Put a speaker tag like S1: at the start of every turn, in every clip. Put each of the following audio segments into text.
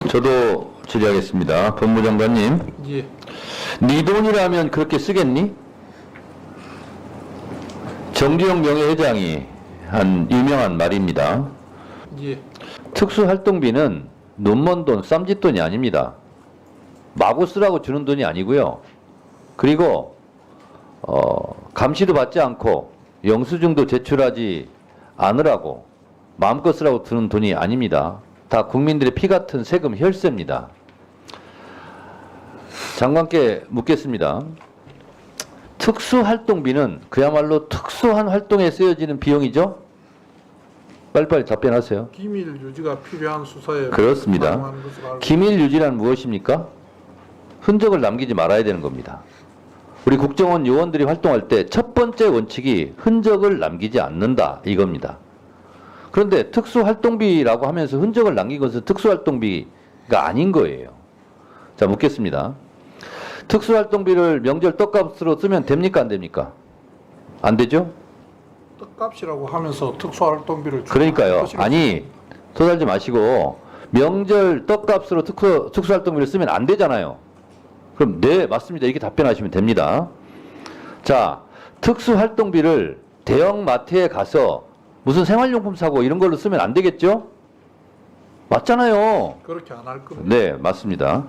S1: 저도 질의하겠습니다. 법무장관님.
S2: 예.
S1: 네 돈이라면 그렇게 쓰겠니? 정주영 명예회장이 한 유명한 말입니다.
S2: 예.
S1: 특수활동비는 눈먼 돈, 쌈짓돈이 아닙니다. 마구 쓰라고 주는 돈이 아니고요. 그리고 감시도 받지 않고 영수증도 제출하지 않으라고 마음껏 쓰라고 드는 돈이 아닙니다. 다 국민들의 피 같은 세금 혈세입니다. 장관께 묻겠습니다. 특수활동비는 그야말로 특수한 활동에 쓰여지는 비용이죠? 빨리빨리 답변하세요.
S2: 기밀 유지가 필요한 수사에
S1: 그렇습니다.
S2: 사용하는 것으로 알고
S1: 기밀 유지란 무엇입니까? 흔적을 남기지 말아야 되는 겁니다. 우리 국정원 요원들이 활동할 때 첫 번째 원칙이 흔적을 남기지 않는다 이겁니다. 그런데 특수활동비라고 하면서 흔적을 남긴 것은 특수활동비가 아닌 거예요. 자, 묻겠습니다. 특수활동비를 명절 떡값으로 쓰면 됩니까 안 됩니까? 안 되죠?
S2: 떡값이라고 하면서 특수활동비를
S1: 그러니까요. 아니, 토달지 마시고 명절 떡값으로 특수활동비를 쓰면 안 되잖아요. 그럼 네, 맞습니다. 이렇게 답변하시면 됩니다. 자, 특수활동비를 대형마트에 가서 무슨 생활용품 사고 이런 걸로 쓰면 안 되겠죠? 맞잖아요.
S2: 그렇게 안 할 겁니다.
S1: 네, 맞습니다.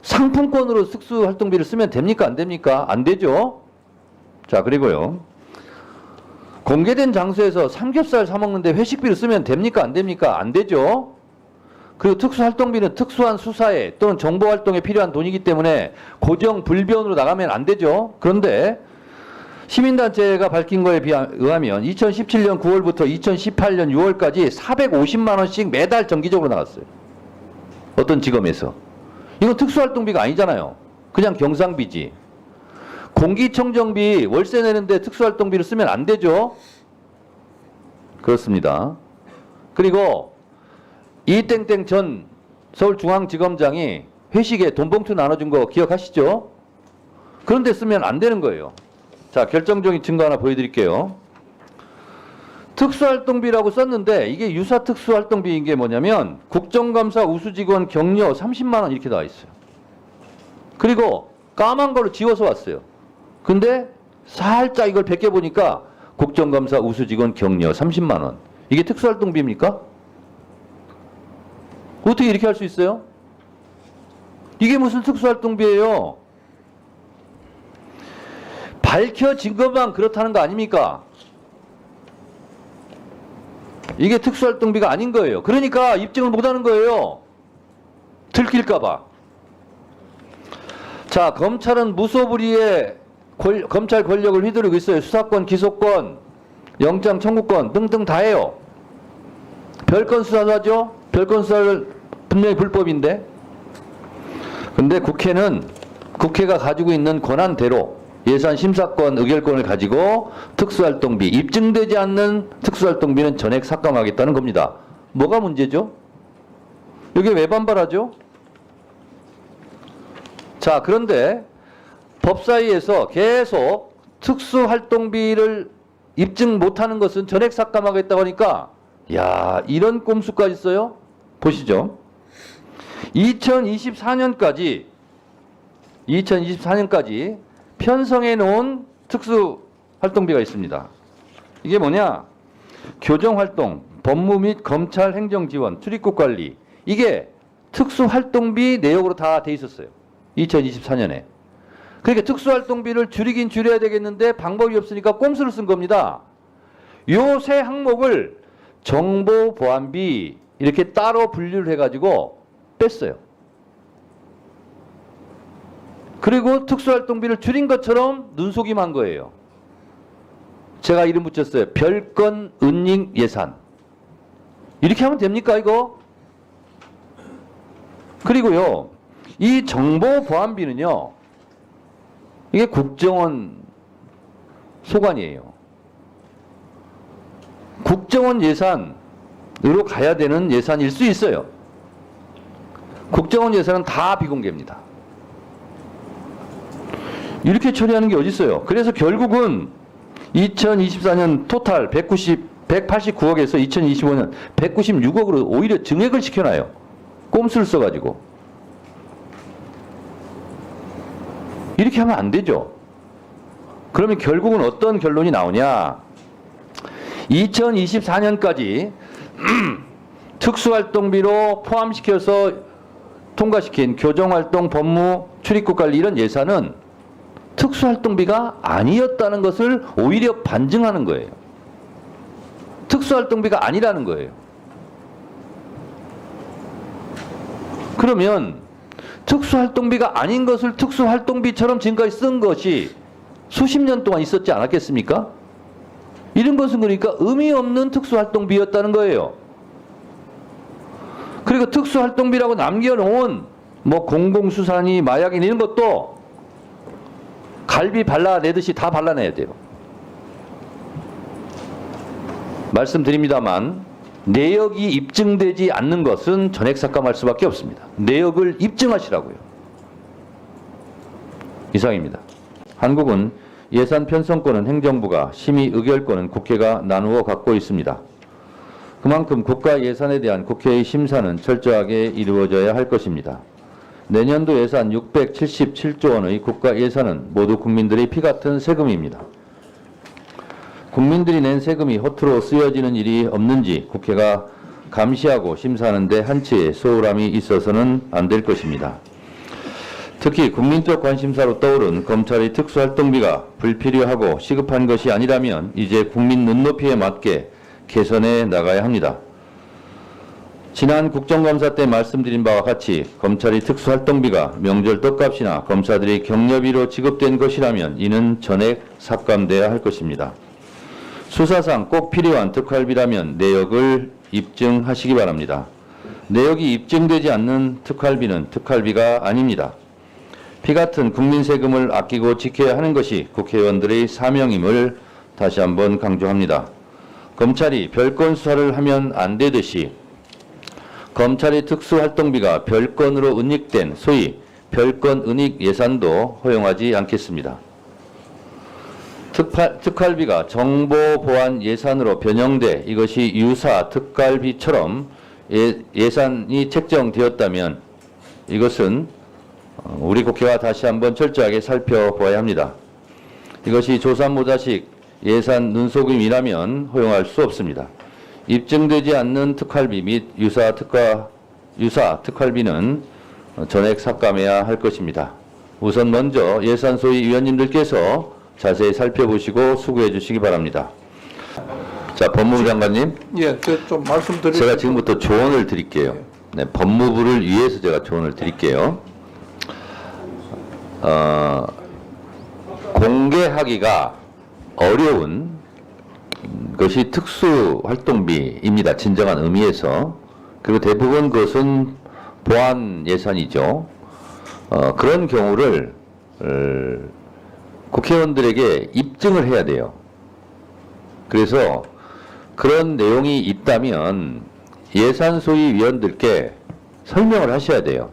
S1: 상품권으로 특수활동비를 쓰면 됩니까? 안 됩니까? 안 되죠? 자, 그리고요. 공개된 장소에서 삼겹살 사 먹는데 회식비를 쓰면 됩니까? 안 됩니까? 안 되죠? 그리고 특수활동비는 특수한 수사에 또는 정보활동에 필요한 돈이기 때문에 고정 불변으로 나가면 안 되죠? 그런데 시민단체가 밝힌 거에 의하면 2017년 9월부터 2018년 6월까지 450만 원씩 매달 정기적으로 나갔어요. 어떤 직업에서. 이건 특수활동비가 아니잖아요. 그냥 경상비지. 공기청정비 월세 내는데 특수활동비를 쓰면 안 되죠. 그렇습니다. 그리고 이땡땡 전 서울중앙지검장이 회식에 돈봉투 나눠준 거 기억하시죠? 그런데 쓰면 안 되는 거예요. 자, 결정적인 증거 하나 보여드릴게요. 특수활동비라고 썼는데 이게 유사 특수활동비인 게 뭐냐면 국정감사 우수직원 격려 30만 원 이렇게 나와 있어요. 그리고 까만 걸로 지워서 왔어요. 근데 살짝 이걸 벗겨보니까 국정감사 우수직원 격려 30만 원. 이게 특수활동비입니까? 어떻게 이렇게 할 수 있어요? 이게 무슨 특수활동비예요? 밝혀진 것만 그렇다는 거 아닙니까? 이게 특수활동비가 아닌 거예요. 그러니까 입증을 못하는 거예요. 들킬까봐. 자, 검찰은 무소불위의 검찰 권력을 휘두르고 있어요. 수사권, 기소권, 영장 청구권 등등 다 해요. 별건 수사도 하죠. 별건 수사를 분명히 불법인데. 근데 국회는 국회가 가지고 있는 권한대로 예산 심사권, 의결권을 가지고 특수활동비, 입증되지 않는 특수활동비는 전액 삭감하겠다는 겁니다. 뭐가 문제죠? 여기 왜 반발하죠? 자, 그런데 법사위에서 계속 특수활동비를 입증 못하는 것은 전액 삭감하겠다고 하니까 야, 이런 꼼수까지 써요? 보시죠. 2024년까지 편성해 놓은 특수활동비가 있습니다. 이게 뭐냐? 교정활동, 법무 및 검찰 행정지원, 출입국 관리. 이게 특수활동비 내역으로 다 돼 있었어요. 2024년에. 그러니까 특수활동비를 줄이긴 줄여야 되겠는데 방법이 없으니까 꼼수를 쓴 겁니다. 요 세 항목을 정보보안비 이렇게 따로 분류를 해가지고 뺐어요. 그리고 특수활동비를 줄인 것처럼 눈속임한 거예요. 제가 이름 붙였어요. 별건 은닉 예산. 이렇게 하면 됩니까 이거? 그리고요. 이 정보보안비는요. 이게 국정원 소관이에요. 국정원 예산으로 가야 되는 예산일 수 있어요. 국정원 예산은 다 비공개입니다. 이렇게 처리하는 게 어디 있어요? 그래서 결국은 2024년 토탈 189억에서 2025년 196억으로 오히려 증액을 시켜놔요. 꼼수를 써가지고. 이렇게 하면 안 되죠. 그러면 결국은 어떤 결론이 나오냐? 2024년까지 특수활동비로 포함시켜서 통과시킨 교정활동, 법무, 출입국 관리 이런 예산은 특수활동비가 아니었다는 것을 오히려 반증하는 거예요. 특수활동비가 아니라는 거예요. 그러면 특수활동비가 아닌 것을 특수활동비처럼 지금까지 쓴 것이 수십 년 동안 있었지 않았겠습니까? 이런 것은 그러니까 의미 없는 특수활동비였다는 거예요. 그리고 특수활동비라고 남겨놓은 뭐 공공수산이 마약인 이런 것도 갈비 발라내듯이 다 발라내야 돼요. 말씀드립니다만 내역이 입증되지 않는 것은 전액삭감할 수밖에 없습니다. 내역을 입증하시라고요. 이상입니다. 한국은 예산 편성권은 행정부가, 심의 의결권은 국회가 나누어 갖고 있습니다. 그만큼 국가 예산에 대한 국회의 심사는 철저하게 이루어져야 할 것입니다. 내년도 예산 677조 원의 국가 예산은 모두 국민들의 피 같은 세금입니다. 국민들이 낸 세금이 허투루 쓰여지는 일이 없는지 국회가 감시하고 심사하는 데 한치의 소홀함이 있어서는 안 될 것입니다. 특히 국민적 관심사로 떠오른 검찰의 특수활동비가 불필요하고 시급한 것이 아니라면 이제 국민 눈높이에 맞게 개선해 나가야 합니다. 지난 국정감사 때 말씀드린 바와 같이 검찰의 특수활동비가 명절 떡값이나 검사들의 격려비로 지급된 것이라면 이는 전액 삭감돼야 할 것입니다. 수사상 꼭 필요한 특활비라면 내역을 입증하시기 바랍니다. 내역이 입증되지 않는 특활비는 특활비가 아닙니다. 피 같은 국민 세금을 아끼고 지켜야 하는 것이 국회의원들의 사명임을 다시 한번 강조합니다. 검찰이 별건 수사를 하면 안 되듯이 검찰의 특수활동비가 별건으로 은닉된 소위 별건 은닉 예산도 허용하지 않겠습니다. 특활비가 정보보안 예산으로 변형돼 이것이 유사 특활비처럼 예산이 책정되었다면 이것은 우리 국회가 다시 한번 철저하게 살펴보아야 합니다. 이것이 조삼모자식 예산 눈속임이라면 허용할 수 없습니다. 입증되지 않는 특활비 및 유사 특활비는 전액 삭감해야 할 것입니다. 우선 먼저 예산소위 위원님들께서 자세히 살펴보시고 수고해 주시기 바랍니다. 자, 법무부 장관님.
S2: 예, 좀 말씀드릴.
S1: 제가 지금부터 조언을 드릴게요. 네, 법무부를 위해서 제가 조언을 드릴게요. 공개하기가 어려운 것이 특수활동비입니다. 진정한 의미에서. 그리고 대부분 그것은 보안 예산이죠. 그런 경우를 국회의원들에게 입증을 해야 돼요. 그래서 그런 내용이 있다면 예산소위 위원들께 설명을 하셔야 돼요.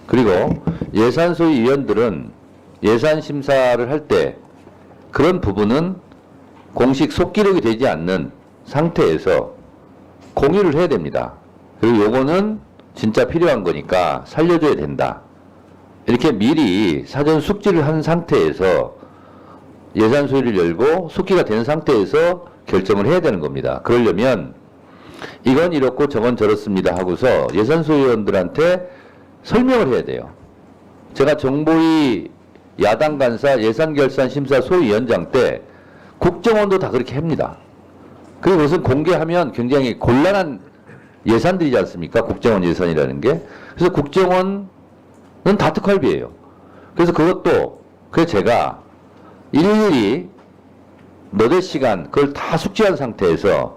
S1: 그리고 예산소위 위원들은 예산심사를 할 때 그런 부분은 공식 속기록이 되지 않는 상태에서 공유를 해야 됩니다. 그리고 요거는 진짜 필요한 거니까 살려줘야 된다. 이렇게 미리 사전 숙지를 한 상태에서 예산 소위를 열고 숙기가 된 상태에서 결정을 해야 되는 겁니다. 그러려면 이건 이렇고 저건 저렇습니다 하고서 예산 소위원들한테 설명을 해야 돼요. 제가 정보위 야당 간사 예산결산심사 소위원장 때 국정원도 다 그렇게 합니다. 그리고 그것은 공개하면 굉장히 곤란한 예산들이지 않습니까? 국정원 예산이라는 게. 그래서 국정원은 다 특활비예요. 그래서 그것도 그래서 제가 일일이 너댓 시간 그걸 다 숙지한 상태에서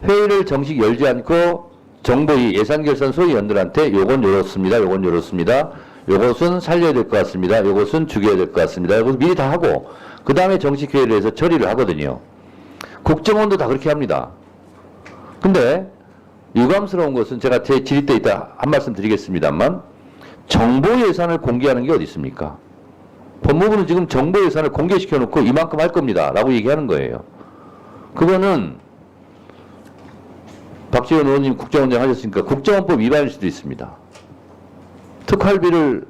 S1: 회의를 정식 열지 않고 정보위 예산결산 소위원들한테 요건 요렇습니다. 요건 요렇습니다. 요것은 살려야 될 것 같습니다. 요것은 죽여야 될 것 같습니다. 요것은 미리 다 하고 그 다음에 정식 회의를 해서 처리를 하거든요. 국정원도 다 그렇게 합니다. 근데 유감스러운 것은 제가 제 질의 때 이따 한 말씀 드리겠습니다만 정보 예산을 공개하는 게 어디 있습니까? 법무부는 지금 정보 예산을 공개시켜 놓고 이만큼 할 겁니다. 라고 얘기하는 거예요. 그거는 박지원 의원님 국정원장 하셨으니까 국정원법 위반일 수도 있습니다. 특활비를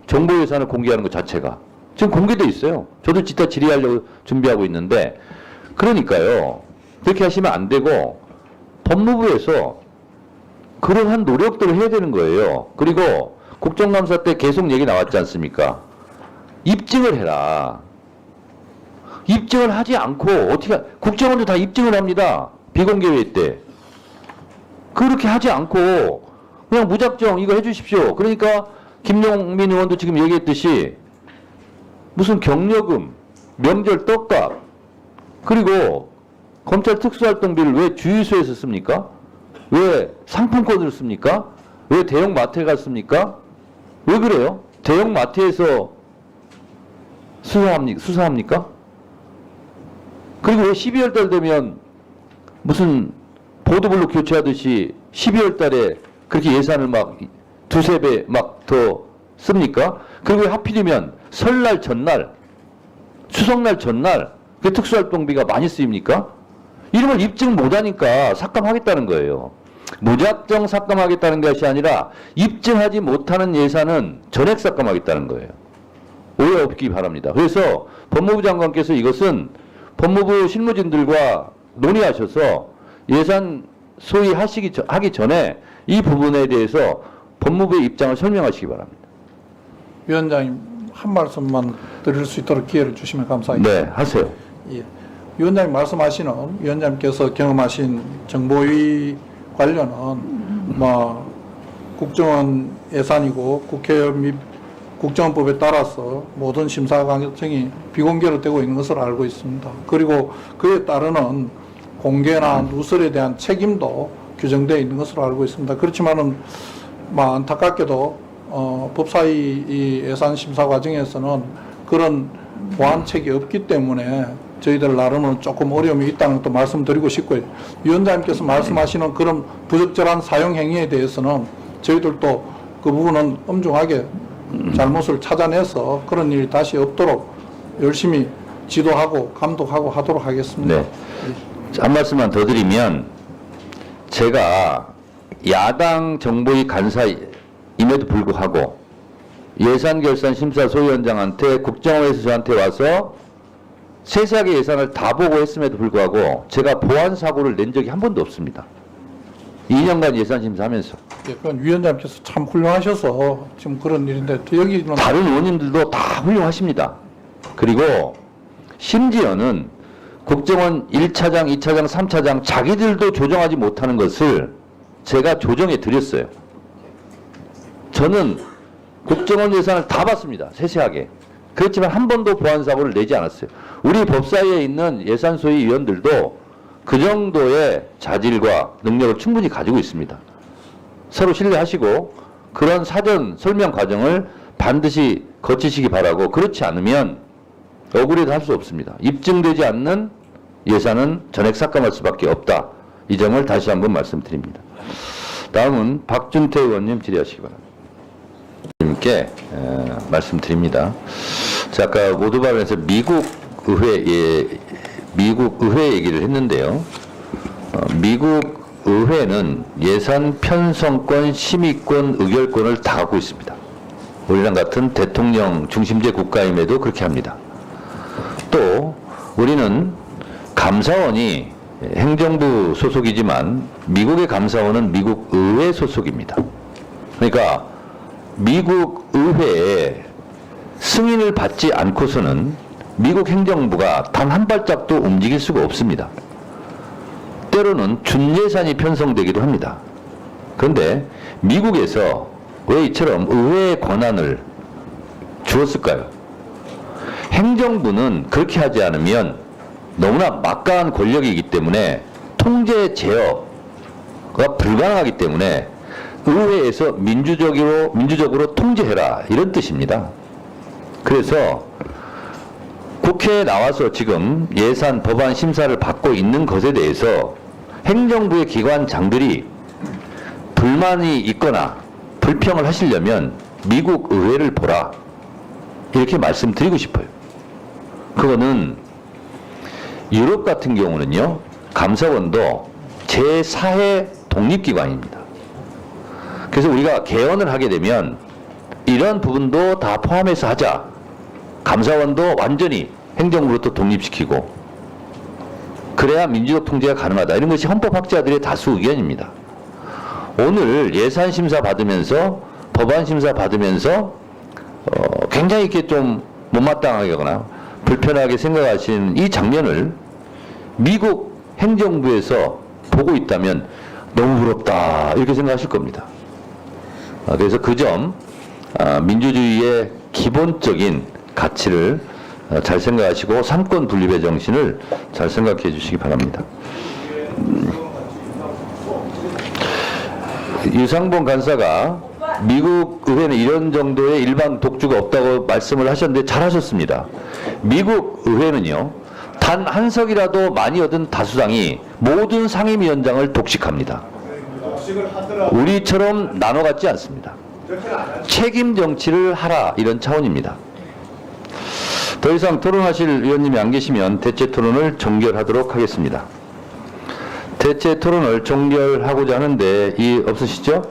S1: 정보 예산을 공개하는 것 자체가 지금 공개돼 있어요. 저도 진짜 질의하려고 준비하고 있는데 그러니까요. 그렇게 하시면 안 되고 법무부에서 그러한 노력들을 해야 되는 거예요. 그리고 국정감사 때 계속 얘기 나왔지 않습니까? 입증을 해라. 입증을 하지 않고 어떻게 국정원도 다 입증을 합니다. 비공개회의 때. 그렇게 하지 않고 그냥 무작정 이거 해주십시오. 그러니까 김용민 의원도 지금 얘기했듯이 무슨 경력금, 명절 떡값, 그리고 검찰 특수활동비를 왜 주유소에서 씁니까? 왜 상품권으로 씁니까? 왜 대형 마트에 갔습니까? 왜 그래요? 대형 마트에서 수사합니까? 그리고 왜 12월 달 되면 무슨 보도블록 교체하듯이 12월 달에 그렇게 예산을 막 두세 배 막 더 씁니까? 그리고 왜 하필이면 설날 전날, 추석날 전날 그 특수활동비가 많이 쓰입니까? 이런 걸 입증 못하니까 삭감하겠다는 거예요. 무작정 삭감하겠다는 것이 아니라 입증하지 못하는 예산은 전액 삭감하겠다는 거예요. 오해 없기 바랍니다. 그래서 법무부 장관께서 이것은 법무부 실무진들과 논의하셔서 예산 소위 하기 전에 이 부분에 대해서 법무부의 입장을 설명하시기 바랍니다.
S2: 위원장님 한 말씀만 드릴 수 있도록 기회를 주시면 감사하겠습니다.
S1: 네, 하세요.
S2: 예. 위원장님 말씀하시는 위원장님께서 경험하신 정보위 관련은 뭐 국정원 예산이고 국회의원 및 국정원법에 따라서 모든 심사 과정이 비공개로 되고 있는 것으로 알고 있습니다. 그리고 그에 따르는 공개나 누설에 대한 책임도 규정되어 있는 것으로 알고 있습니다. 그렇지만은 뭐 안타깝게도 법사위 이 예산 심사 과정에서는 그런 보완책이 없기 때문에 저희들 나름은 조금 어려움이 있다는 것도 말씀드리고 싶고요. 위원장님께서 말씀하시는 그런 부적절한 사용 행위에 대해서는 저희들도 그 부분은 엄중하게 잘못을 찾아내서 그런 일이 다시 없도록 열심히 지도하고 감독하고 하도록 하겠습니다.
S1: 네. 한 말씀만 더 드리면 제가 야당 정보위 간사임에도 불구하고 예산결산심사소위원장한테 국정원에서 저한테 와서 세세하게 예산을 다 보고 했음에도 불구하고 제가 보완 사고를 낸 적이 한 번도 없습니다. 2년간 예산심사하면서.
S2: 예, 그건 위원장님께서 참 훌륭하셔서 지금 그런 일인데 여기는
S1: 다른 의원님들도 다 훌륭하십니다. 그리고 심지어는 국정원 1차장, 2차장, 3차장 자기들도 조정하지 못하는 것을 제가 조정해 드렸어요. 저는 국정원 예산을 다 봤습니다. 세세하게. 그렇지만 한 번도 보완 사고를 내지 않았어요. 우리 법사위에 있는 예산소위 위원들도 그 정도의 자질과 능력을 충분히 가지고 있습니다. 서로 신뢰하시고 그런 사전 설명 과정을 반드시 거치시기 바라고 그렇지 않으면 억울해도 할 수 없습니다. 입증되지 않는 예산은 전액 삭감할 수밖에 없다. 이 점을 다시 한번 말씀드립니다. 다음은 박준태 의원님 질의하시기 바랍니다. 님께 말씀드립니다. 자, 아까 모두 발언에서 미국 의회 얘기를 했는데요. 미국 의회는 예산 편성권, 심의권, 의결권을 다 갖고 있습니다. 우리랑 같은 대통령 중심제 국가임에도 그렇게 합니다. 또 우리는 감사원이 행정부 소속이지만 미국의 감사원은 미국 의회 소속입니다. 그러니까 미국 의회에 승인을 받지 않고서는 미국 행정부가 단 한 발짝도 움직일 수가 없습니다. 때로는 준예산이 편성되기도 합니다. 그런데 미국에서 왜 이처럼 의회의 권한을 주었을까요? 행정부는 그렇게 하지 않으면 너무나 막강한 권력이기 때문에 통제 제어가 불가능하기 때문에 의회에서 민주적으로 통제해라 이런 뜻입니다. 그래서 국회에 나와서 지금 예산 법안 심사를 받고 있는 것에 대해서 행정부의 기관장들이 불만이 있거나 불평을 하시려면 미국 의회를 보라 이렇게 말씀드리고 싶어요. 그거는 유럽 같은 경우는요 감사원도 제4의 독립기관입니다. 그래서 우리가 개헌을 하게 되면 이런 부분도 다 포함해서 하자. 감사원도 완전히 행정부로부터 독립시키고 그래야 민주적 통제가 가능하다. 이런 것이 헌법학자들의 다수 의견입니다. 오늘 예산 심사 받으면서 법안 심사 받으면서 굉장히 이렇게 좀 못마땅하거나 불편하게 생각하시는 이 장면을 미국 행정부에서 보고 있다면 너무 부럽다 이렇게 생각하실 겁니다. 그래서 그 점 민주주의의 기본적인 가치를 잘 생각하시고 삼권 분립의 정신을 잘 생각해 주시기 바랍니다. 유상봉 간사가 미국 의회는 이런 정도의 일반 독주가 없다고 말씀을 하셨는데 잘하셨습니다. 미국 의회는요, 단 한 석이라도 많이 얻은 다수당이 모든 상임위원장을 독식합니다. 우리처럼 나눠 갖지 않습니다. 책임 정치를 하라 이런 차원입니다. 더 이상 토론하실 위원님이 안 계시면 대체 토론을 종결하도록 하겠습니다. 대체 토론을 종결하고자 하는데 이의 없으시죠?